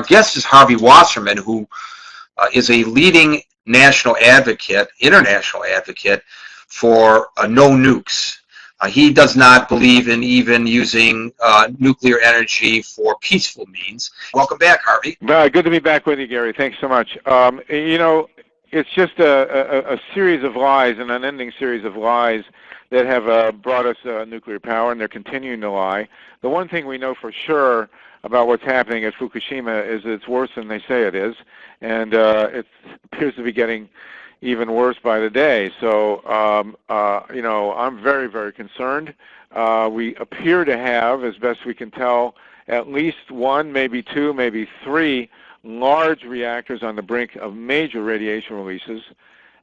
guest is Harvey Wasserman, who is a leading national advocate, international advocate for no nukes. He does not believe in even using nuclear energy for peaceful means. Welcome back, Harvey. Good to be back with you, Gary. Thanks so much. It's just a series of lies, an unending series of lies that have brought us nuclear power, and they're continuing to lie. The one thing we know for sure about what's happening at Fukushima is it's worse than they say it is, and it appears to be getting even worse by the day. So, I'm very, very concerned. We appear to have, as best we can tell, at least one, maybe two, maybe three large reactors on the brink of major radiation releases,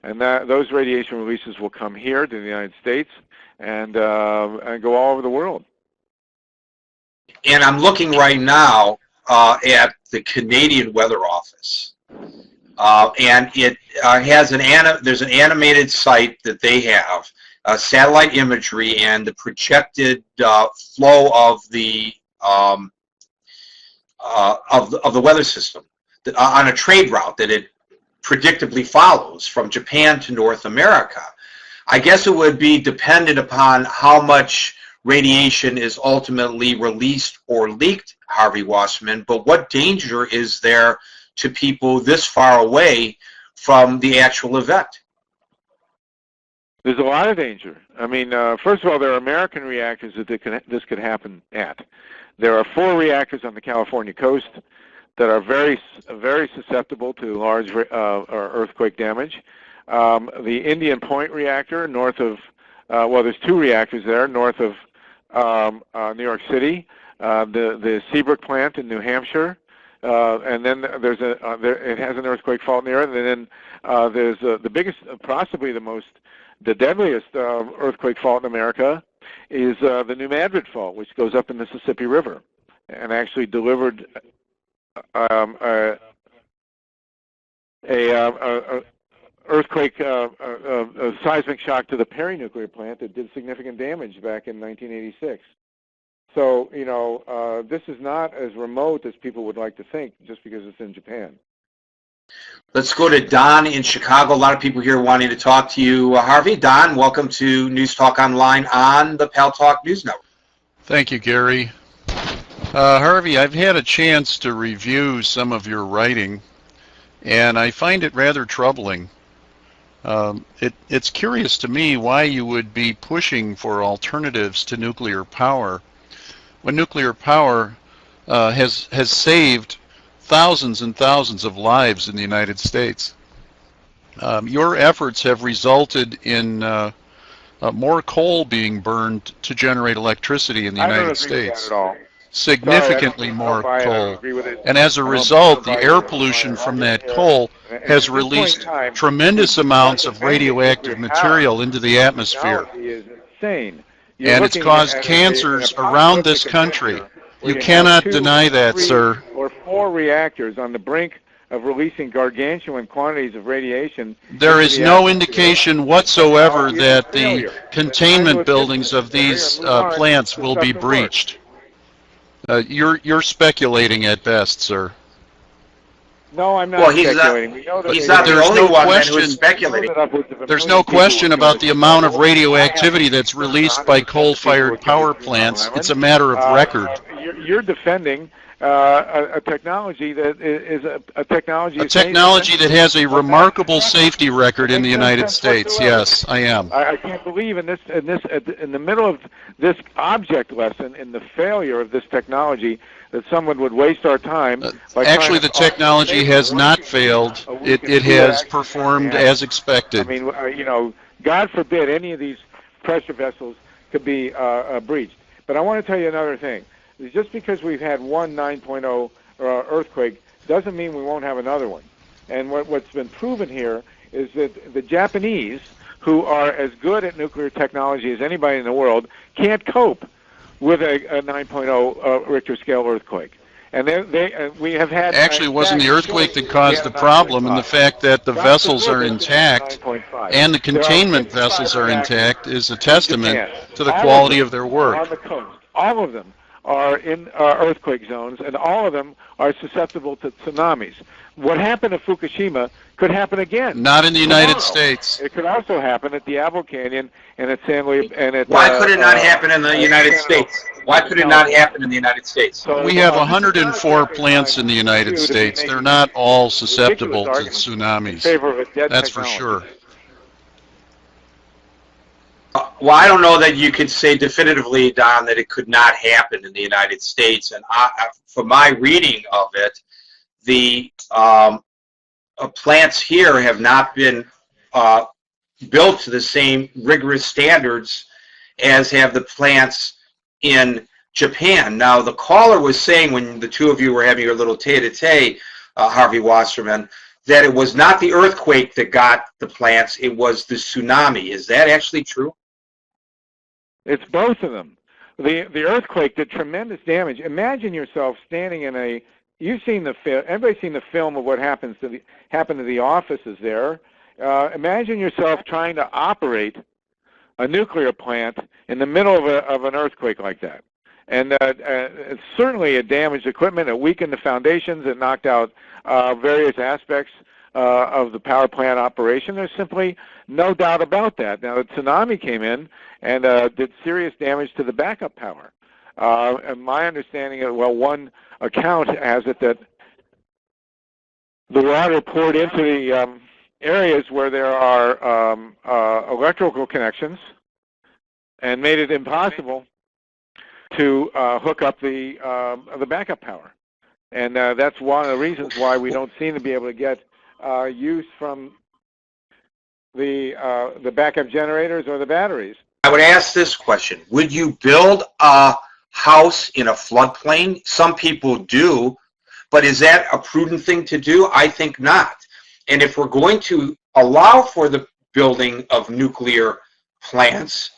and those radiation releases will come here to the United States and go all over the world. And I'm looking right now at the Canadian Weather Office, and it has there's an animated site that they have, satellite imagery, and the projected flow of the weather system on a trade route that it predictably follows from Japan to North America. I guess it would be dependent upon how much radiation is ultimately released or leaked, Harvey Wasserman, but what danger is there to people this far away from the actual event? There's a lot of danger. I mean, first of all, there are American reactors that this could happen at. There are 4 reactors on the California coast that are very, very susceptible to large earthquake damage. The Indian Point reactor north of, there's 2 reactors there north of New York City, the Seabrook plant in New Hampshire, and then there's it has an earthquake fault near it, and then there's the biggest, possibly the deadliest earthquake fault in America is the New Madrid fault, which goes up the Mississippi River, and actually delivered a earthquake, a seismic shock to the Perry nuclear plant that did significant damage back in 1986. So, this is not as remote as people would like to think just because it's in Japan. Let's go to Don in Chicago. A lot of people here wanting to talk to you. Harvey, Don, welcome to News Talk Online on the Paltalk News Network. Thank you, Gary. Harvey, I've had a chance to review some of your writing, and I find it rather troubling. It's curious to me why you would be pushing for alternatives to nuclear power when nuclear power has saved thousands and thousands of lives in the United States. Your efforts have resulted in more coal being burned to generate electricity in the United States. Significantly more coal. And as a result, the air pollution from that coal has released tremendous amounts of radioactive material into the atmosphere. And it's caused cancers around this country. You cannot deny that, sir. Or 4 reactors on the brink of releasing gargantuan quantities of radiation. There is no indication whatsoever that the containment buildings of these plants will be breached. You're speculating at best, sir. No, I'm not speculating. He's not the only one who's speculating. There's no question about the amount of radioactivity that's released by coal-fired power plants. It's a matter of record. You're defending a technology that is a technology. A technology that has a remarkable safety record in the United States. Yes, I am. I can't believe in the middle of this object lesson, in the failure of this technology, that someone would waste our time. Actually, the technology has not failed. It has performed as expected. I mean, God forbid any of these pressure vessels could be breached. But I want to tell you another thing. Just because we've had one 9.0 earthquake doesn't mean we won't have another one. And what's been proven here is that the Japanese, who are as good at nuclear technology as anybody in the world, can't cope with a 9.0 Richter scale earthquake. And we have had... Actually, it wasn't the earthquake that caused the problem, and the fact that the vessels are intact and the containment vessels are intact is a testament to the quality of their work. On the coast, all of them are in earthquake zones, and all of them are susceptible to tsunamis. What happened at Fukushima could happen again. Not in the United tomorrow. States. It could also happen at Diablo Canyon and at San Luis and at. Why could it not happen in the United States? Why could it not happen in the United States? So, We have 104 plants in the United States. They're not all susceptible to in tsunamis. favor of a dead That's for technology. sure. Well, I don't know that you could say definitively, Don, that it could not happen in the United States. And from my reading of it, the plants here have not been built to the same rigorous standards as have the plants in Japan. Now, the caller was saying when the two of you were having your little tete-a-tete, Harvey Wasserman, that it was not the earthquake that got the plants, it was the tsunami. Is that actually true? It's both of them. The earthquake did tremendous damage. Imagine yourself standing in a. You've seen the film. Everybody's seen the film of what happened to the offices there. Imagine yourself trying to operate a nuclear plant in the middle of an earthquake like that. And certainly it damaged equipment. It weakened the foundations. It knocked out various aspects of the power plant operation. There's simply no doubt about that. Now, the tsunami came in and did serious damage to the backup power. And my understanding of, well, one account has it that the water poured into the areas where there are electrical connections and made it impossible to hook up the backup power. And that's one of the reasons why we don't seem to be able to get use from the backup generators or the batteries. I would ask this question. Would you build a house in a floodplain? Some people do, but is that a prudent thing to do? I think not. And if we're going to allow for the building of nuclear plants,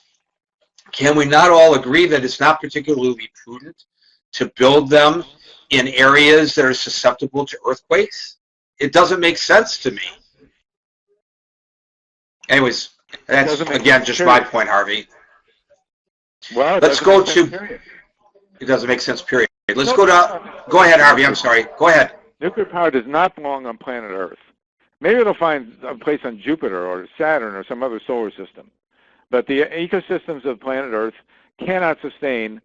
can we not all agree that it's not particularly prudent to build them in areas that are susceptible to earthquakes? It doesn't make sense to me. Anyways, that's, again, just my point, Harvey. Well, let's go to, it doesn't make sense, period. Let's go to, ahead, Harvey, I'm sorry. Go ahead. Nuclear power does not belong on planet Earth. Maybe it'll find a place on Jupiter or Saturn or some other solar system. But the ecosystems of planet Earth cannot sustain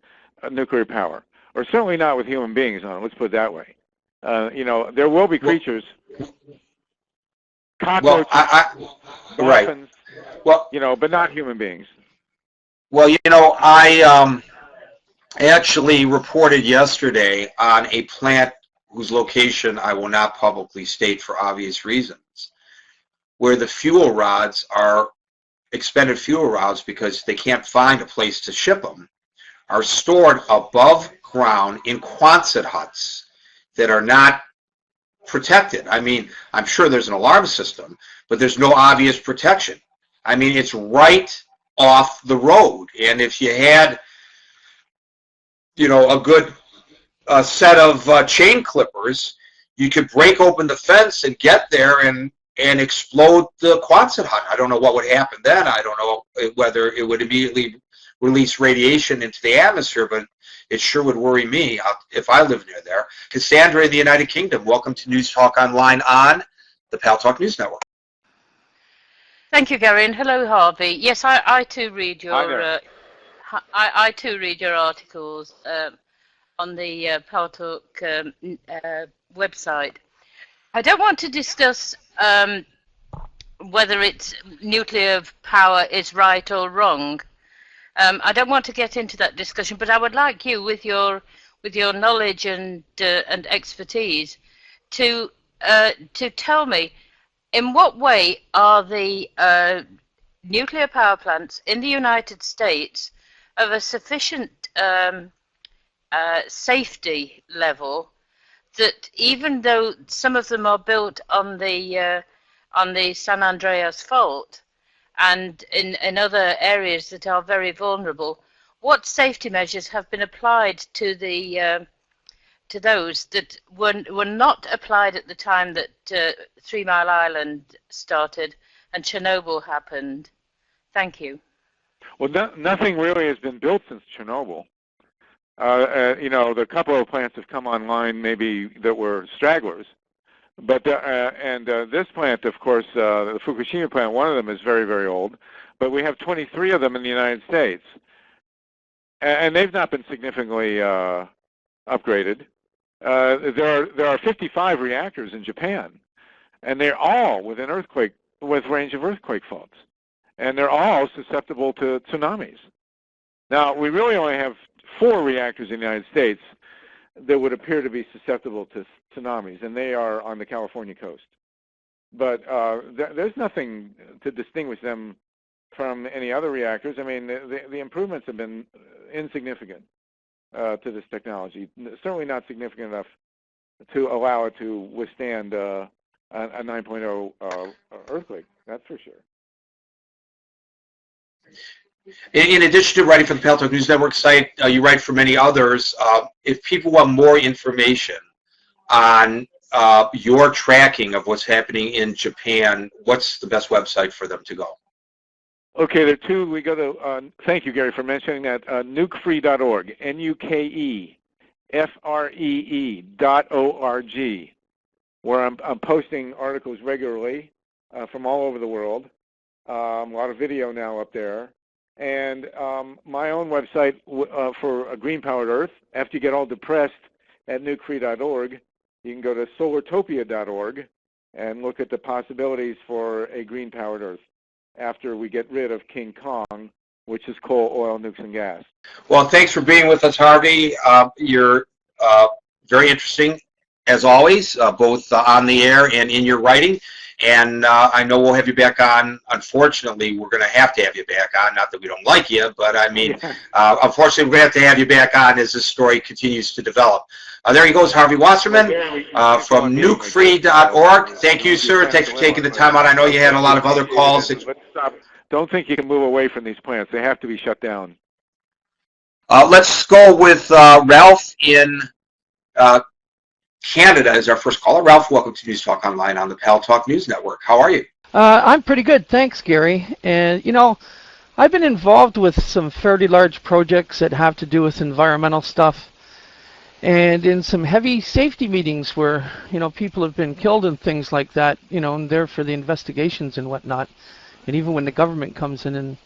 nuclear power, or certainly not with human beings on it. Let's put it that way. There will be creatures, cockroaches, dolphins, but not human beings. Well, I actually reported yesterday on a plant whose location I will not publicly state for obvious reasons, where the fuel rods are expended fuel rods because they can't find a place to ship them, are stored above ground in Quonset huts that are not protected. I mean, I'm sure there's an alarm system, but there's no obvious protection. I mean, it's right off the road. And if you had, a good set of chain clippers, you could break open the fence and get there and explode the Quonset hut. I don't know what would happen then. I don't know whether it would immediately release radiation into the atmosphere, but it sure would worry me if I lived near there. Cassandra in the United Kingdom, welcome to News Talk Online on the Paltalk News Network. Thank you, Gary, and hello, Harvey. Yes, I too read your I too read your articles on the Paltalk website. I don't want to discuss whether it's nuclear power is right or wrong. I don't want to get into that discussion, but I would like you, with your knowledge and expertise, to tell me in what way are the nuclear power plants in the United States of a sufficient safety level that even though some of them are built on the San Andreas fault and in other areas that are very vulnerable, what safety measures have been applied to the to those that were not applied at the time that 3 Mile Island started and Chernobyl happened? Thank you. Well, nothing really has been built since Chernobyl. You know, the couple of plants have come online maybe that were stragglers. But this plant, of course, the Fukushima plant, one of them is very, very old. But we have 23 of them in the United States. And they've not been significantly upgraded. There are 55 reactors in Japan, and they're all with range of earthquake faults, and they're all susceptible to tsunamis. Now, we really only have 4 reactors in the United States that would appear to be susceptible to tsunamis, and they are on the California coast. But there's nothing to distinguish them from any other reactors. I mean, the improvements have been insignificant to this technology. Certainly not significant enough to allow it to withstand a 9.0 earthquake. That's for sure. In addition to writing for the Paltalk News Network site, you write for many others. If people want more information on your tracking of what's happening in Japan, what's the best website for them to go? Okay, there are two. We go to, thank you, Gary, for mentioning that, nukefree.org, nukefree.org, where I'm posting articles regularly from all over the world. A lot of video now up there. And my own website for a green-powered Earth, after you get all depressed at nukefree.org, you can go to solartopia.org and look at the possibilities for a green-powered Earth after we get rid of King Kong, which is coal, oil, nukes, and gas. Well, thanks for being with us, Harvey. You're very interesting, as always, both on the air and in your writing. And I know we'll have you back on. Unfortunately, we're going to have you back on. Not that we don't like you, but I mean, unfortunately, we're going to have you back on as this story continues to develop. There he goes, Harvey Wasserman from nukefree.org. Thank you, sir. Thanks for taking the time out. I know you had a lot of other calls. Let's stop. Don't think you can move away from these plants. They have to be shut down. Let's go with Ralph in Canada as our first caller. Ralph, welcome to News Talk Online on the Paltalk News Network. How are you? I'm pretty good, thanks, Gary. And, you know, I've been involved with some fairly large projects that have to do with environmental stuff, and in some heavy safety meetings where, you know, people have been killed and things like that, you know, and there for the investigations and whatnot, and even when the government comes in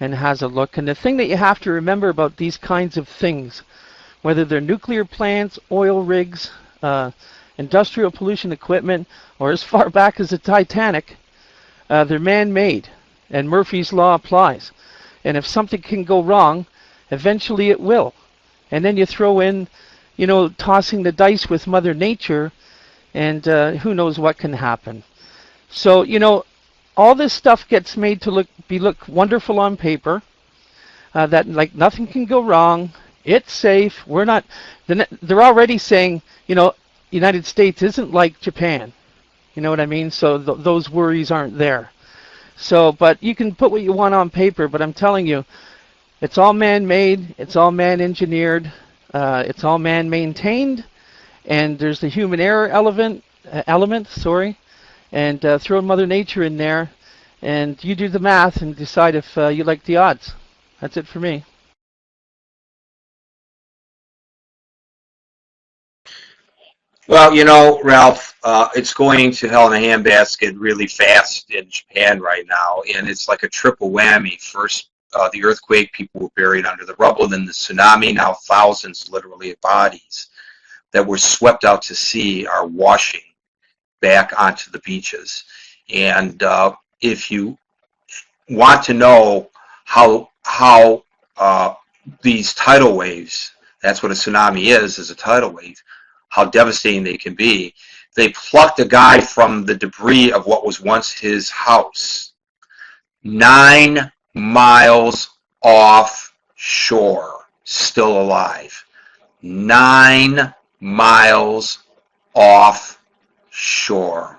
and has a look. And the thing that you have to remember about these kinds of things, whether they're nuclear plants, oil rigs, industrial pollution equipment, or as far back as the Titanic, they're man-made, and Murphy's Law applies. And if something can go wrong, eventually it will. And then you throw in, you know, tossing the dice with Mother Nature, and who knows what can happen. So, you know, all this stuff gets made to look wonderful on paper, that like nothing can go wrong, it's safe, we're not, they're already saying, you know, United States isn't like Japan. You know what I mean? So those worries aren't there. So, but you can put what you want on paper, but I'm telling you, it's all man-made, it's all man-engineered, it's all man-maintained, and there's the human error element, and throw Mother Nature in there, and you do the math and decide if you like the odds. That's it for me. Well, you know, Ralph, it's going to hell in a handbasket really fast in Japan right now, and it's like a triple whammy. First, the earthquake, people were buried under the rubble, then the tsunami, now thousands, literally, of bodies that were swept out to sea are washing back onto the beaches. And if you want to know how these tidal waves, that's what a tsunami is a tidal wave, how devastating they can be. They plucked a guy from the debris of what was once his house, 9 miles offshore, still alive. 9 miles offshore.